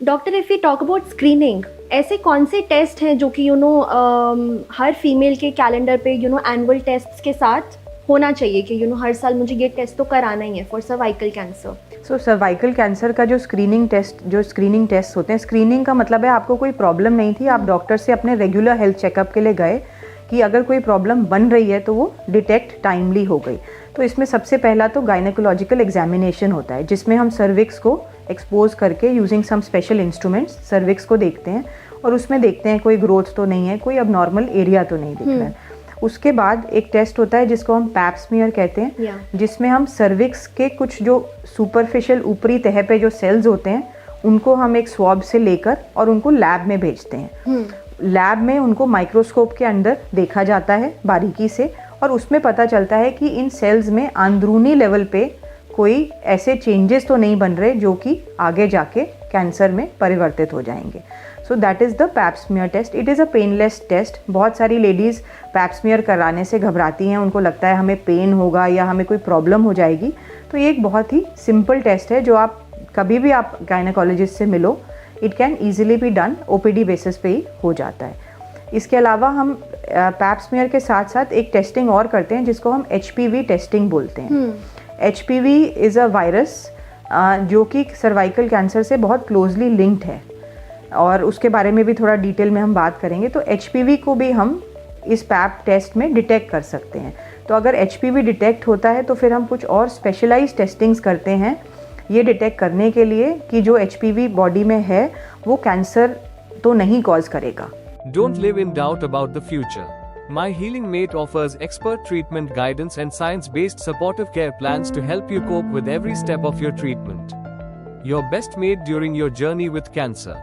Doctor, if we talk about screening, ऐसे कौन से टेस्ट हैं जो कि हर फीमेल के कैलेंडर पे एनुअल टेस्ट्स के साथ होना चाहिए कि हर साल मुझे ये टेस्ट तो कराना ही है for cervical cancer? So cervical cancer का जो स्क्रीनिंग टेस्ट होते हैं, स्क्रीनिंग का मतलब है आपको कोई प्रॉब्लम नहीं थी, आप डॉक्टर से अपने रेगुलर हेल्थ चेकअप के लिए गए कि अगर कोई प्रॉब्लम बन रही है तो वो डिटेक्ट टाइमली हो गई। तो इसमें सबसे पहला तो गायनेकोलॉजिकल एग्जामिनेशन होता है, जिसमें हम सर्विक्स को एक्सपोज करके using some special instruments cervix को देखते हैं और उसमें देखते हैं कोई ग्रोथ तो नहीं है, कोई अबनॉर्मल एरिया तो नहीं दिख रहा है। उसके बाद एक टेस्ट होता है जिसको हम पैप स्मीयर कहते हैं, जिसमें हम सर्विक्स के कुछ जो सुपरफिशियल ऊपरी तह पे जो सेल्स होते हैं उनको हम एक स्वॉब से लेकर और उनको लैब में भेजते हैं। लैब में उनको माइक्रोस्कोप के अंदर देखा जाता है बारीकी से और उसमें पता चलता है कि इन सेल्स में अंदरूनी लेवल पे कोई ऐसे चेंजेस तो नहीं बन रहे जो कि आगे जाके कैंसर में परिवर्तित हो जाएंगे। So that is the pap smear test. It is a painless test. बहुत सारी लेडीज़ पैप स्मीयर कराने से घबराती हैं, उनको लगता है हमें पेन होगा या हमें कोई प्रॉब्लम हो जाएगी। तो ये एक बहुत ही सिंपल टेस्ट है जो आप कभी भी आप गायनेकोलॉजिस्ट से मिलो, it can easily be done, OPD basis पे ही हो जाता है। इसके अलावा हम पैप स्मीयर के साथ साथ एक टेस्टिंग और करते हैं जिसको हम HPV टेस्टिंग बोलते हैं। HPV इज़ अ वायरस जो कि सर्वाइकल कैंसर से बहुत क्लोजली लिंक्ड है और उसके बारे में भी थोड़ा डिटेल में हम बात करेंगे। तो HPV को भी हम इस पैप टेस्ट में डिटेक्ट कर सकते हैं। तो अगर HPV डिटेक्ट होता है तो फिर हम कुछ और स्पेशलाइज टेस्टिंग्स करते हैं ये डिटेक्ट करने के लिए कि जो HPV बॉडी में है वो कैंसर तो नहीं कॉज करेगा। Don't live in doubt about the future. My Healing Mate offers expert treatment guidance and science-based supportive care plans to help you cope with every step of your treatment. Your best mate during your journey with cancer.